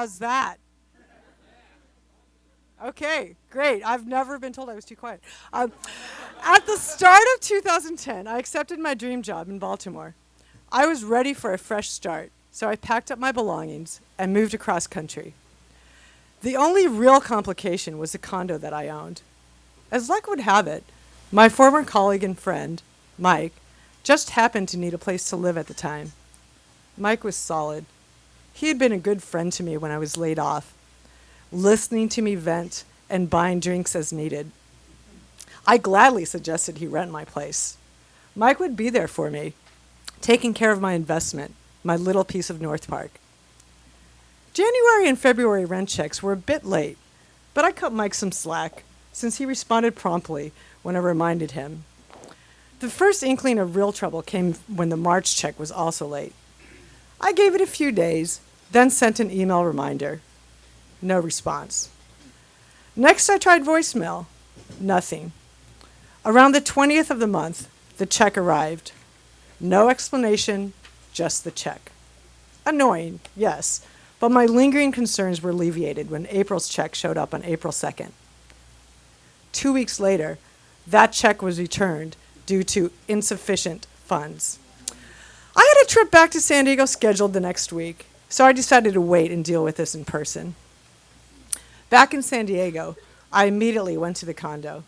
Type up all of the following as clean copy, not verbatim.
How's that? Okay, great. I've never been told I was too quiet. At the start of 2010, I accepted my dream job in Baltimore. I was ready for a fresh start, so I packed up my belongings and moved across country. The only real complication was the condo that I owned. As luck would have it, my former colleague and friend, Mike, just happened to need a place to live at the time. Mike was solid. He had been a good friend to me when I was laid off, listening to me vent and buying drinks as needed. I gladly suggested he rent my place. Mike would be there for me, taking care of my investment, my little piece of North Park. January and February rent checks were a bit late, but I cut Mike some slack since he responded promptly when I reminded him. The first inkling of real trouble came when the March check was also late. I gave it a few days, then sent an email reminder. No response. Next, I tried voicemail. Nothing. Around the 20th of the month, the check arrived. No explanation, just the check. Annoying, yes, but my lingering concerns were alleviated when April's check showed up on April 2nd. 2 weeks later, that check was returned due to insufficient funds. I had a trip back to San Diego scheduled the next week, so I decided to wait and deal with this in person. Back in San Diego, I immediately went to the condo.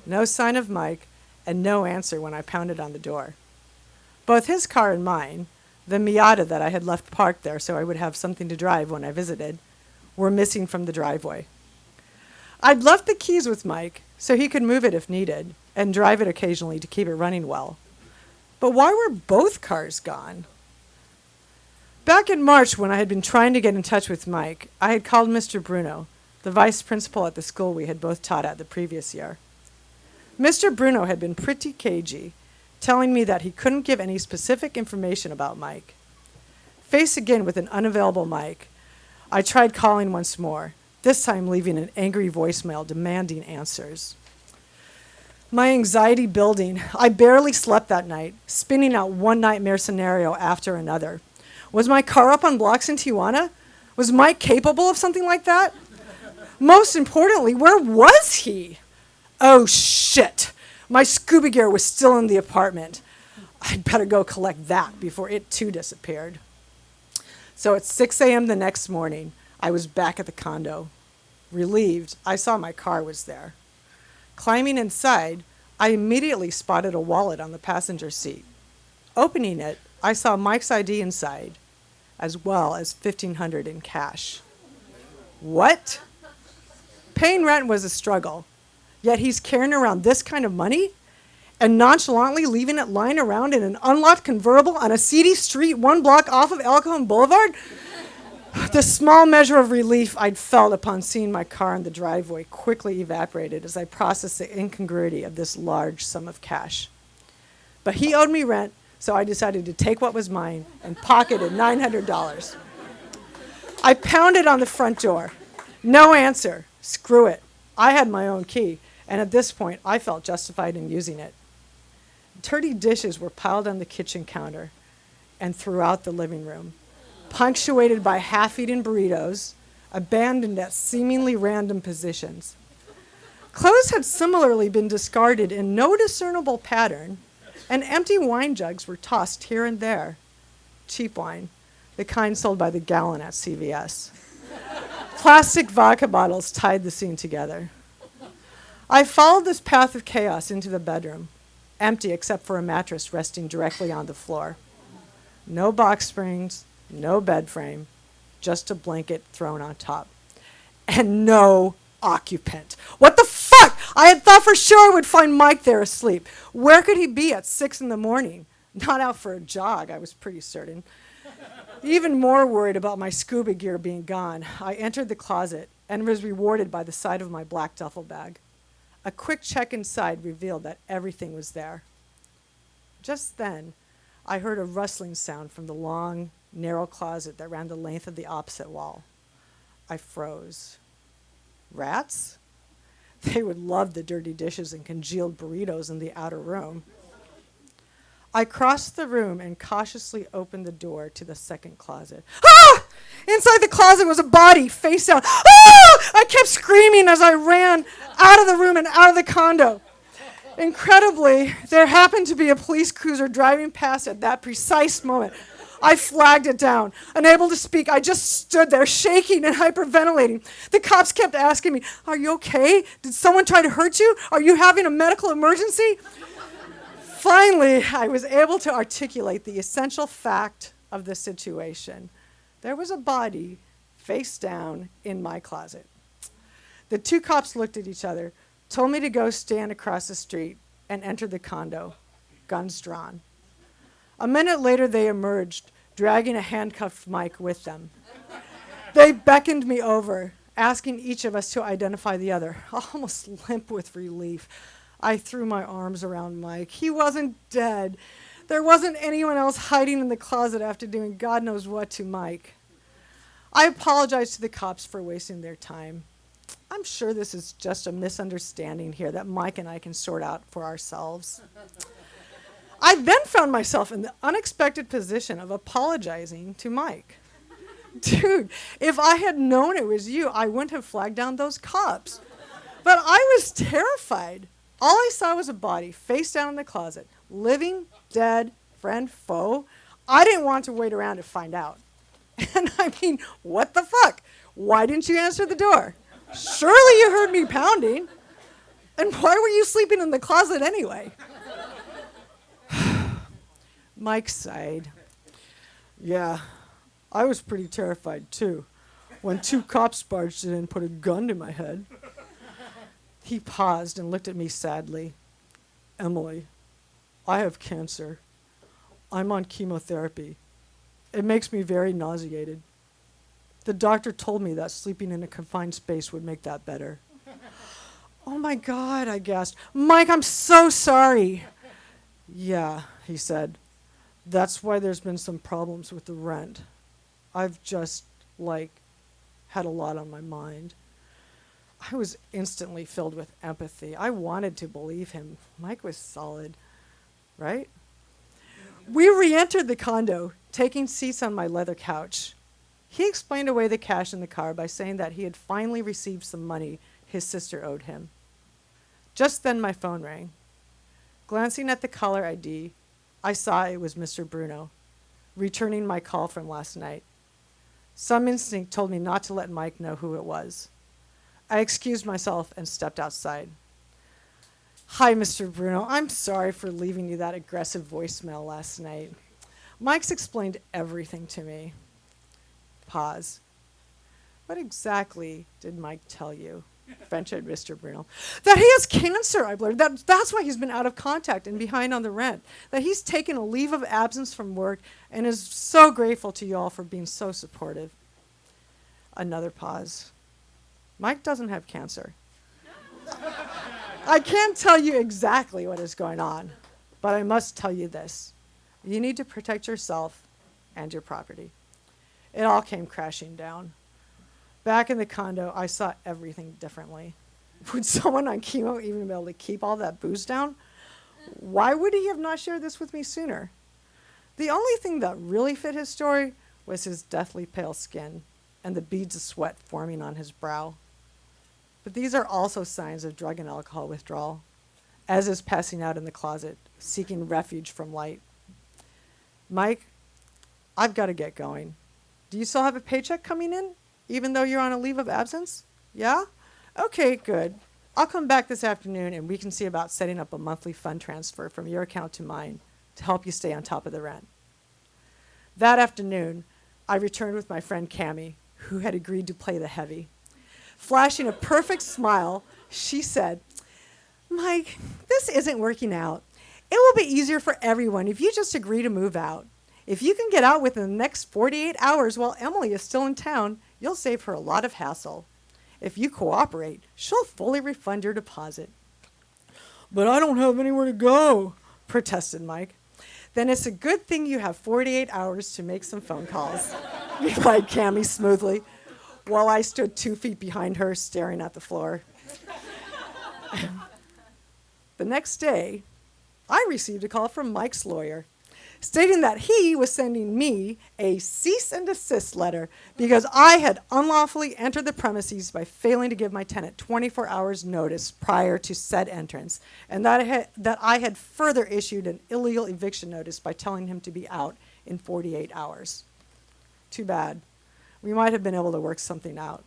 No sign of Mike, and no answer when I pounded on the door. Both his car and mine, the Miata that I had left parked there so I would have something to drive when I visited, were missing from the driveway. I'd left the keys with Mike so he could move it if needed and drive it occasionally to keep it running well. But why were both cars gone? Back in March, when I had been trying to get in touch with Mike, I had called Mr. Bruno, the vice principal at the school we had both taught at the previous year. Mr. Bruno had been pretty cagey, telling me that he couldn't give any specific information about Mike. Faced again with an unavailable Mike, I tried calling once more, this time leaving an angry voicemail demanding answers. My anxiety building, I barely slept that night, spinning out one nightmare scenario after another. Was my car up on blocks in Tijuana? Was Mike capable of something like that? Most importantly, where was he? Oh, shit. My scuba gear was still in the apartment. I'd better go collect that before it too disappeared. So at 6 a.m. the next morning, I was back at the condo. Relieved, I saw my car was there. Climbing inside, I immediately spotted a wallet on the passenger seat. Opening it, I saw Mike's ID inside, as well as $1,500 in cash. What? Paying rent was a struggle, yet he's carrying around this kind of money and nonchalantly leaving it lying around in an unlocked convertible on a seedy street 1 block off of El Cajon Boulevard? The small measure of relief I'd felt upon seeing my car in the driveway quickly evaporated as I processed the incongruity of this large sum of cash. But he owed me rent, so I decided to take what was mine and pocketed $900. I pounded on the front door. No answer. Screw it. I had my own key, and at this point, I felt justified in using it. Dirty dishes were piled on the kitchen counter and throughout the living room, punctuated by half-eaten burritos, abandoned at seemingly random positions. Clothes had similarly been discarded in no discernible pattern, and empty wine jugs were tossed here and there. Cheap wine, the kind sold by the gallon at CVS. Plastic vodka bottles tied the scene together. I followed this path of chaos into the bedroom, empty except for a mattress resting directly on the floor. No box springs, no bed frame, just a blanket thrown on top. And no occupant. What the fuck? I had thought for sure I would find Mike there asleep. Where could he be at 6 in the morning? Not out for a jog, I was pretty certain. Even more worried about my scuba gear being gone, I entered the closet and was rewarded by the sight of my black duffel bag. A quick check inside revealed that everything was there. Just then, I heard a rustling sound from the long, narrow closet that ran the length of the opposite wall. I froze. Rats? They would love the dirty dishes and congealed burritos in the outer room. I crossed the room and cautiously opened the door to the second closet. Ah! Inside the closet was a body, face down. Ah! I kept screaming as I ran out of the room and out of the condo. Incredibly, there happened to be a police cruiser driving past at that precise moment. I flagged it down. Unable to speak, I just stood there shaking and hyperventilating. The cops kept asking me, "Are you okay? Did someone try to hurt you? Are you having a medical emergency?" Finally, I was able to articulate the essential fact of the situation. There was a body face down in my closet. The two cops looked at each other, told me to go stand across the street, and entered the condo, guns drawn. A minute later, they emerged, dragging a handcuffed Mike with them. They beckoned me over, asking each of us to identify the other. Almost limp with relief, I threw my arms around Mike. He wasn't dead. There wasn't anyone else hiding in the closet after doing God knows what to Mike. I apologized to the cops for wasting their time. I'm sure this is just a misunderstanding here that Mike and I can sort out for ourselves. I then found myself in the unexpected position of apologizing to Mike. Dude, if I had known it was you, I wouldn't have flagged down those cops. But I was terrified. All I saw was a body face down in the closet. Living, dead, friend, foe. I didn't want to wait around to find out. And I mean, what the fuck? Why didn't you answer the door? Surely you heard me pounding. And why were you sleeping in the closet anyway? Mike sighed. Yeah, I was pretty terrified too, when two cops barged in and put a gun to my head. He paused and looked at me sadly. Emily, I have cancer. I'm on chemotherapy. It makes me very nauseated. The doctor told me that sleeping in a confined space would make that better. Oh my God, I gasped. Mike, I'm so sorry. Yeah, he said. That's why there's been some problems with the rent. I've just, had a lot on my mind. I was instantly filled with empathy. I wanted to believe him. Mike was solid, right? We re-entered the condo, taking seats on my leather couch. He explained away the cash in the car by saying that he had finally received some money his sister owed him. Just then my phone rang. Glancing at the caller ID, I saw it was Mr. Bruno, returning my call from last night. Some instinct told me not to let Mike know who it was. I excused myself and stepped outside. Hi, Mr. Bruno. I'm sorry for leaving you that aggressive voicemail last night. Mike's explained everything to me. Pause. What exactly did Mike tell you? Ventured Mr. Bruno. That he has cancer, I blurted. That's why he's been out of contact and behind on the rent. That he's taken a leave of absence from work and is so grateful to you all for being so supportive. Another pause. Mike doesn't have cancer. I can't tell you exactly what is going on, but I must tell you this. You need to protect yourself and your property. It all came crashing down. Back in the condo, I saw everything differently. Would someone on chemo even be able to keep all that booze down? Why would he have not shared this with me sooner? The only thing that really fit his story was his deathly pale skin and the beads of sweat forming on his brow. But these are also signs of drug and alcohol withdrawal, as is passing out in the closet, seeking refuge from light. Mike, I've got to get going. Do you still have a paycheck coming in, even though you're on a leave of absence? Yeah? Okay, good. I'll come back this afternoon and we can see about setting up a monthly fund transfer from your account to mine to help you stay on top of the rent. That afternoon, I returned with my friend Cammie, who had agreed to play the heavy. Flashing a perfect smile, she said, Mike, this isn't working out. It will be easier for everyone if you just agree to move out. If you can get out within the next 48 hours while Emily is still in town, you'll save her a lot of hassle. If you cooperate, she'll fully refund your deposit. But I don't have anywhere to go, protested Mike. Then it's a good thing you have 48 hours to make some phone calls, replied Cammie smoothly, while I stood 2 feet behind her staring at the floor. The next day, I received a call from Mike's lawyer stating that he was sending me a cease and desist letter because I had unlawfully entered the premises by failing to give my tenant 24 hours notice prior to said entrance, and that I had further issued an illegal eviction notice by telling him to be out in 48 hours. Too bad. We might have been able to work something out.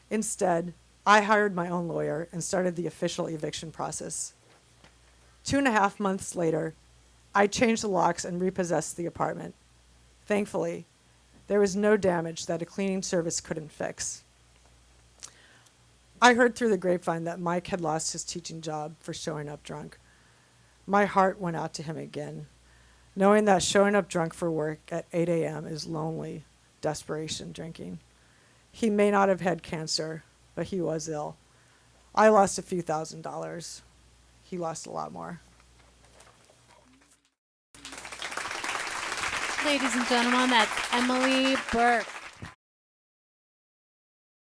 Instead, I hired my own lawyer and started the official eviction process. 2.5 months later, I changed the locks and repossessed the apartment. Thankfully, there was no damage that a cleaning service couldn't fix. I heard through the grapevine that Mike had lost his teaching job for showing up drunk. My heart went out to him again, knowing that showing up drunk for work at 8 a.m. is lonely, desperation drinking. He may not have had cancer, but he was ill. I lost a few $1,000s. He lost a lot more. Ladies and gentlemen, that's Emily Burke.